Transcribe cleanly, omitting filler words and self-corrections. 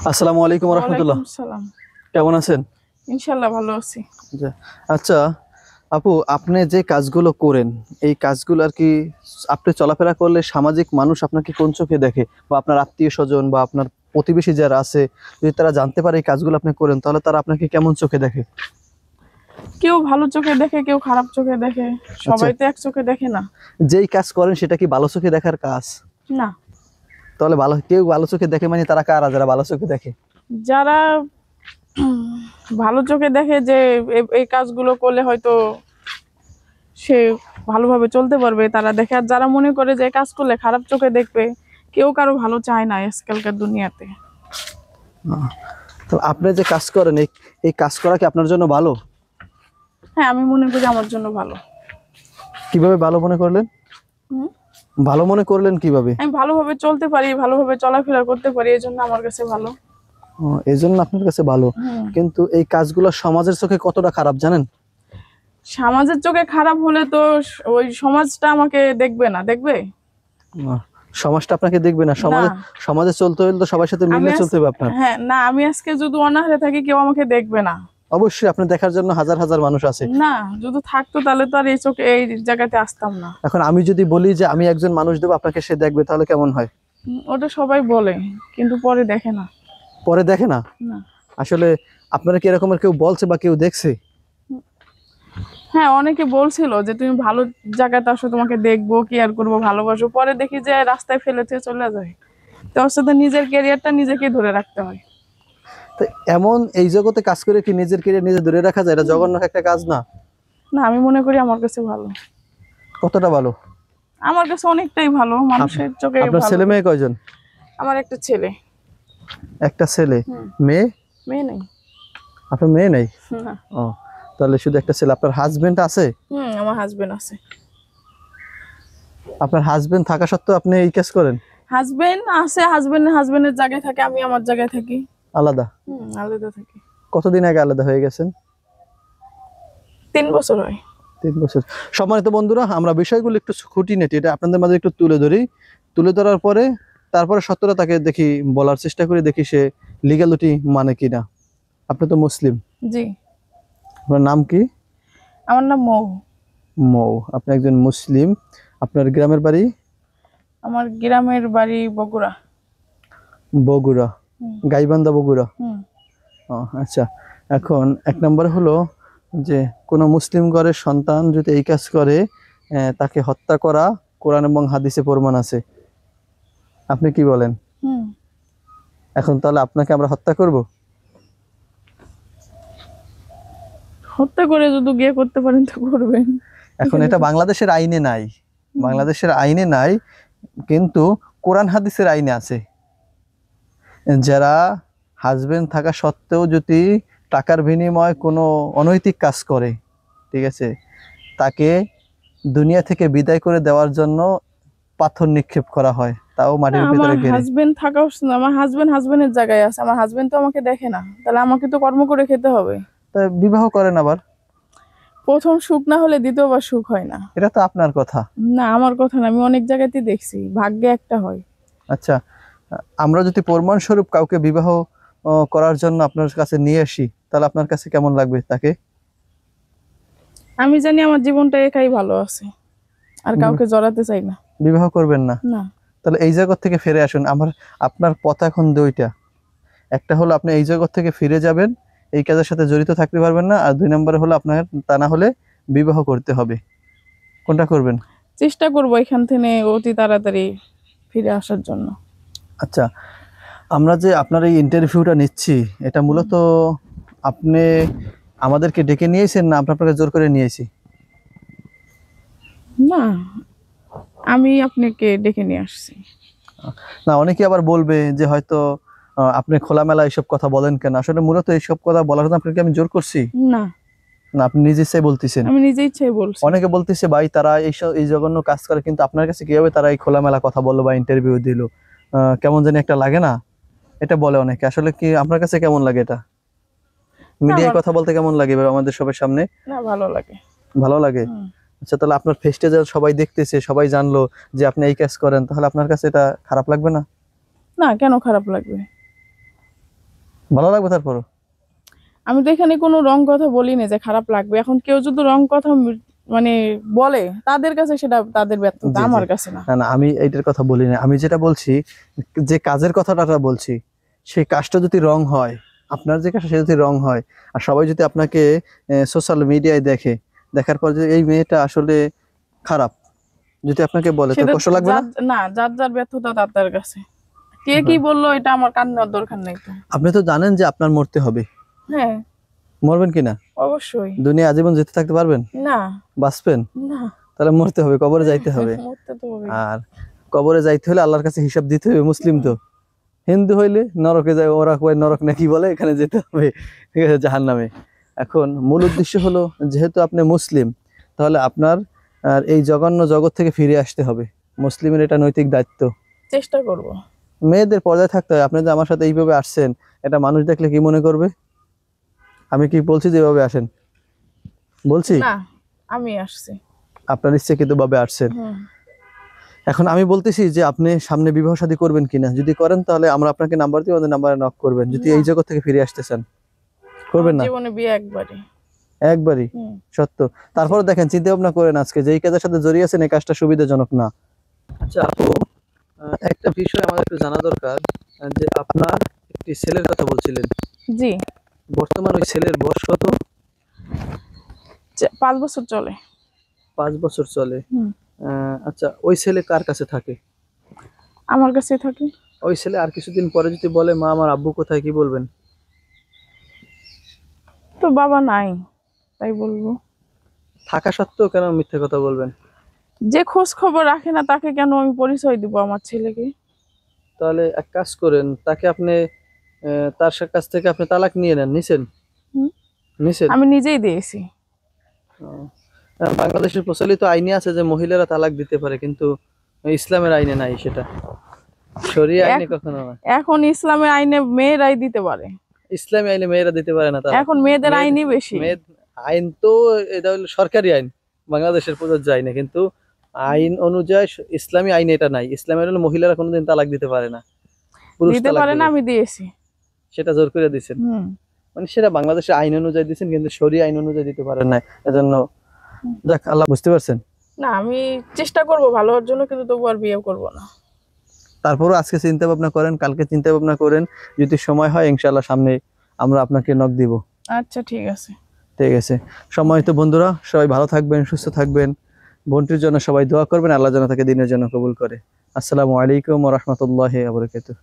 আসসালামু আলাইকুম ওয়া রাহমাতুল্লাহ। ওয়ালাইকুম সালাম। কেমন আছেন? ইনশাআল্লাহ ভালো আছি। আচ্ছা আপু, আপনি যে কাজগুলো করেন এই কাজগুলো আর কি আপনি চলাফেরা করলে সামাজিক মানুষ আপনাকে কোন চোখে দেখে, বা আপনার আত্মীয় স্বজন বা আপনার প্রতিবেশী যারা আছে, যদি তারা জানতে পারে এই কাজগুলো আপনি করেন তাহলে তারা আপনাকে কেমন চোখে দেখে? কেউ ভালো চোখে দেখে, কেউ খারাপ চোখে দেখে, আচ্ছা, সবাই তো এক চোখে দেখে না। যেই কাজ করেন সেটা কি ভালো চোখে দেখার কাজ? না, তাহলে কেউ ভালো চোখে দেখে মানে তারা কারা যারা ভালো চোখে দেখে? যারা ভালো চোখে দেখে যে এই কাজগুলো করলে হয়তো সে ভালোভাবে চলতে পারবে, তারা দেখে। আর যারা মনে করে যে এই কাজ করলে খারাপ চোখে দেখবে, কেউ কারো ভালো চায় না আজকালকার দুনিয়াতে। তো আপনি যে কাজ করেন এই কাজ করা কি আপনার জন্য ভালো? হ্যাঁ, আমি মনে করি আমার জন্য ভালো। কিভাবে ভালো মনে করলেন? হুম? ভালো মনে করলেন কিভাবে? আমি ভালোভাবে চলতে পারি, ভালোভাবে চলাফেরা করতে পারি, এই জন্য আমার কাছে ভালো। এই জন্য আপনার কাছে ভালো। কিন্তু এই কাজগুলো সমাজের চোখে কতটা খারাপ জানেন? সমাজের চোখে খারাপ হলে তো ওই সমাজটা আমাকে দেখবে না, দেখবে? সমাজটা আপনাকে দেখবে না? সমাজে চলতে হলে তো সবার সাথে মিলে চলতে হবে আপনার। হ্যাঁ, না, আমি আজকে যদি অনাহারে থাকি কেউ আমাকে দেখবে না। অবশ্যই আপনি দেখার জন্য হাজার হাজার মানুষ আছে। না, যদি থাকতো তাহলে তো আর এই জায়গাতে আসতাম না। এখন আমি যদি বলি যে আমি একজন মানুষ দেবো আপনাকে, সে দেখবে, তাহলে কেমন হয়? ওটা সবাই বলে, কিন্তু পরে দেখে না। পরে দেখে না? না। আসলে আপনারা কি এরকমের কেউ বলছে বা কেউ দেখছে? হ্যাঁ, অনেকে বলছিল যে তুমি ভালো জায়গাতে আসো, তোমাকে দেখবো, কেয়ার করবো, ভালোবাসো। পরে দেখি যে রাস্তায় ফেলে দিয়ে চলে যায়। তো ওর সাথে নিজের ক্যারিয়ারটা নিজেকে ধরে রাখতে হয়। তো এমন এই জগতে কাজ করে কি নিজের ক্যারিয়ার নিজে ধরে রাখা যায়? এটা জঘন্য একটা কাজ না? না, আমি মনে করি আমার কাছে ভালো। কতটা ভালো? আমার কাছে অনেকটাই ভালো, মানুষের চোখে আপনার ভালো। ছেলে মেয়ে কয়জন? আমার একটা ছেলে। একটা ছেলে। মেয়ে? মেয়ে নেই। আপনার মেয়ে নেই? না। ও, তাহলে শুধু একটা ছেলে। আপনার হাজবেন্ড আছে? আমার হাজবেন্ড আছে। আপনার হাজবেন্ড থাকা সত্ত্বেও আপনি এই কাজ করেন? হাজবেন্ড আছে, হাজবেন্ডের জায়গায় থাকে, আমি আমার জায়গায় থাকি। আলাদা? আলাদা থাকি। কতদিন আগে আলাদা হয়ে গেছেন? 3 বছর হয়। 3 বছর। সম্মানিত বন্ধুরা, আমরা বিষয়গুলো একটু খুঁটিনাটি এটা আপনাদের মাঝে একটু তুলে ধরি। তুলে ধরার পরে তারপরে সত্যটা তাকে দেখি বলার চেষ্টা করি, দেখি সে লিগ্যালিটি মানে কিনা। আপনি তো মুসলিম। জি। আপনার নাম কি? আমার নাম মৌ। মৌ। আপনি একজন মুসলিম। আপনার গ্রামের বাড়ি? আমার গ্রামের বাড়ি বগুড়া। বগুড়া? গাইবান্ধা, বগুড়া? আচ্ছা। এখন 1 নম্বরে হলো যে কোনো মুসলিম ঘরের সন্তান যদি এই কাজ করে তাকে হত্যা করা কোরআন এবং হাদিসে প্রমাণ আছে। আপনি কি বলেন? এখন তাহলে আপনাকে আমরা হত্যা করব? হত্যা করে যদি গিয়ে করতে পারেন তো করবেন। এখন এটা বাংলাদেশের আইনে নাই। বাংলাদেশের আইনে নাই, কিন্তু কোরআন হাদিসের আইনে আছে। যারা হাজবেন্ড থাকা সত্ত্বেও যদি টাকার বিনিময়ে কোনো অনৈতিক কাজ করে, ঠিক আছে, তাকে দুনিয়া থেকে বিদায় করে দেওয়ার জন্য পাথর নিক্ষেপ করা হয়, তাও মাটির ভিতরে গেড়ে। হাজবেন্ড থাকা, আমার হাজবেন্ডের জায়গায় আছে। আমার হাজবেন্ড তো আমাকে দেখে না, তাহলে আমাকে তো কর্ম করে খেতে হবে। তা বিবাহ করেন আবার। প্রথম সুখ না হলে দ্বিতীয়বার সুখ হয় না। এটা তো আপনার কথা না, আমার কথা না, আমি অনেক জায়গাতেই দেখছি ভাগ্যে একটা হয়। আচ্ছা, আমরা যদি প্রমাণ স্বরূপ কাউকে বিবাহ করার জন্য আপনার কাছে নিয়ে আসি, তাহলে আপনার কাছে কেমন লাগবে তাকে? আমি জানি আমার জীবনটা একাই ভালো আছে, আর কাউকে জড়াতে চাই না। বিবাহ করবেন না? না। তাহলে এই জগৎ থেকে ফিরে আসুন। আপনার পথ এখন দুইটা। একটা হলো আপনি এই জগৎ থেকে ফিরে যাবেন, এই কাজের সাথে জড়িত থাকতে পারবেন না। আর 2 নম্বরে হলো আপনার তা না হলে বিবাহ করতে হবে। কোনটা করবেন? চেষ্টা করবো এখান থেকে অতি তাড়াতাড়ি ফিরে আসার জন্য। আচ্ছা, আমরা যে আপনার এই ইন্টারভিউটা নিচ্ছি, এটা মূলত আপনি আমাদেরকে ডেকে নিয়েছেন না আপনাকে জোর করে নিয়েছি? না, আমি আপনাকে ডেকে নিয়ে আসছি। না, অনেকে আবার বলবে যে হয়তো আপনি খোলামেলা এইসব কথা বলেন কেন। আসলে মূলত এইসব কথা বলার জন্য আপনাকে আমি জোর করছি না। না, আপনি নিজে ইচ্ছায় বলতেছেন। আমি নিজে ইচ্ছায় বলছি। অনেকে বলতেছে ভাই তারা এই জঘন্য কাজ করে, কিন্তু আপনার কাছে কিভাবে তারা এই খোলামেলা কথা বললো বা ইন্টারভিউ দিল, কেমন জানি একটা লাগে না? এটা বলে অনেকে। আসলে কি আপনার কাছে কেমন লাগে এটা? মিডিয়ায় কথা বলতে কেমন লাগে আমাদের সবার সামনে? না, ভালো লাগে। ভালো লাগে? আচ্ছা, তাহলে আপনার ফেসটা যখন সবাই দেখতেছে, সবাই জানলো যে আপনি এই কাজ করেন, তাহলে আপনার কাছে এটা খারাপ লাগবে না? না, কেন খারাপ লাগবে? ভালো লাগবে তারপরও? আমি তো এখানে কোনো রং কথা বলি না যে খারাপ লাগবে। এখন কেউ যদি রং কথা মানে বলে, তাদের কাছে সেটা তাদের ব্যর্থতা, জি, জি। আমার কাছে না। না না, আমি এইটার কথা বলি না, আমি যেটা বলছি যে কাজের কথাটা বলছি, সেই কাজটা যদি রং হয়, আপনার যে কাজটা সেটা যদি রং হয়, আর সবাই যদি আপনাকে সোশ্যাল মিডিয়ায় দেখে, দেখার পর যে এই মেয়েটা আসলে খারাপ, যদি আপনাকে বলে, তো সেটা কষ্ট লাগবে না? না, যার যার ব্যর্থতা তার কাছে। কে কি হ্যাঁ। বললো এটা আমার কান নেওয়ার দরকার নেই তো। আপনি তো জানেন যে আপনার মরতে হবে, হ্যাঁ, মরবেন কিনা? অবশ্যই। দুনিয়া আজীবন যেতে থাকতে পারবেন? না, বাঁচবেন? না, তাহলে মরতে হবে, কবরে যাইতে হবে। মরতে তো হবে। আর কবরে যাইতে হলে আল্লাহর কাছে হিসাব দিতে হবে। মুসলিম তো, হিন্দু হইলে নরকে যায়, ওরা কয় নরক নাকি বলে, এখানে যেতে হবে, ঠিক আছে, জাহান্নামে। এখন মূল উদ্দেশ্য হলো, যেহেতু আপনি মুসলিম, তাহলে আপনার আর এই জঘন্য জগৎ থেকে ফিরে আসতে হবে। মুসলিমের এটা নৈতিক দায়িত্ব। চেষ্টা করব। মেয়েদের পর্দায় থাকতে হয়। আপনি যে আমার সাথে এইভাবে আসছেন, এটা মানুষ দেখলে কি মনে করবে? আমি কি বলছি যে এভাবে আসেন? বলছি না, আমি আসছি। আপনার ইচ্ছাকৃত ভাবে আসছেন। হুম। এখন আমি বলতেছি যে আপনি সামনে বিবাহ শাদী করবেন কিনা, যদি করেন তাহলে আমরা আপনাকে নাম্বার দিই, আমাদের নাম্বারে নক করবেন, যদি না। এই জগৎ থেকে ফিরে আসতে চান। করবেন আমার না? জীবনে বিয়ে একবারই। একবারই? হুম। সত্য? তারপরে দেখেন, চিন্তা ভাবনা করেন, আজকে যে এই কাজের সাথে জড়িয়ে আছেন, এই কাজটা সুবিধাজনক না। আচ্ছা আপু, একটা বিষয় আমাদের একটু জানা দরকার, যে আপনার একটি ছেলের কথা বলছিলেন, জি, বর্তমান ওই ছেলের বয়স কত? 5 বছর চলে। 5 বছর চলে। হুম। আচ্ছা, ওই ছেলে কার কাছে থাকে? আমার কাছে থাকি। ওই ছেলে আর কিছুদিন পরে যদি বলে, মা আমার আব্বু কোথায়, কি বলবেন? তো বাবা নাই, তাই বলবো। থাকা সত্ত্বেও কেন মিথ্যে কথা বলবেন? যে খোঁজ খবর রাখে না তাকে কেন আমি পরিচয় দিব আমার ছেলেকে? তাহলে এক কাজ করেন, তাকে আপনি তার কাছ থেকে আপনি তালাক নিয়ে নেন। নিছেন? হুম? নিছেন? আমি নিজেই দিয়েছি। বাংলাদেশের প্রচলিত আইনে আছে যে মহিলারা তালাক দিতে পারে, কিন্তু ইসলামের আইনে নাই সেটা। শরিয়া আইনে কখনো না। এখন ইসলামের আইনে মেয়েরাই দিতে পারে। ইসলামী আইনে মেয়েরা দিতে পারে না তালাক। এখন মেয়েদের আইনই বেশি। মেয়ের আইন তো, এটা হলো সরকারি আইন, বাংলাদেশের প্রযোজ্য আইনে, কিন্তু আইন অনুযায়ী ইসলামী আইনে এটা নাই। ইসলামের হলো মহিলারা কোনোদিন তালাক দিতে পারে না, পুরুষ দিতে তালাক পারে না, দিবে। আমি দিয়েছি। সেটা জোর করে দিচ্ছেন, হুম। মানে সেটা বাংলাদেশের আইন অনুযায়ী দিচ্ছেন, কিন্তু শরিয়া আইন অনুযায়ী দিতে পারেন না। এজন্য যাক, আল্লাহ, বুঝতে পারছেন? না, আমি চেষ্টা করব ভালো হওয়ার জন্য, কিন্তু তবু আর বিয়ে করব না। তারপরও আজকে চিন্তা ভাবনা করেন, কালকে চিন্তা ভাবনা করেন, যদি সময় হয় ইনশাআল্লাহ সামনে আমরা আপনাকে নক দিব। আচ্ছা, ঠিক আছে। ঠিক আছে। সম্মানিত বন্ধুরা, সবাই ভালো থাকবেন, সুস্থ থাকবেন। বোনটির জন্য সবাই দোয়া করবেন, আল্লাহ যেন তাকে দিনের জন্য কবুল করে। আসসালামু আলাইকুম ওয়া রাহমাতুল্লাহি ওয়া বারাকাতুহু।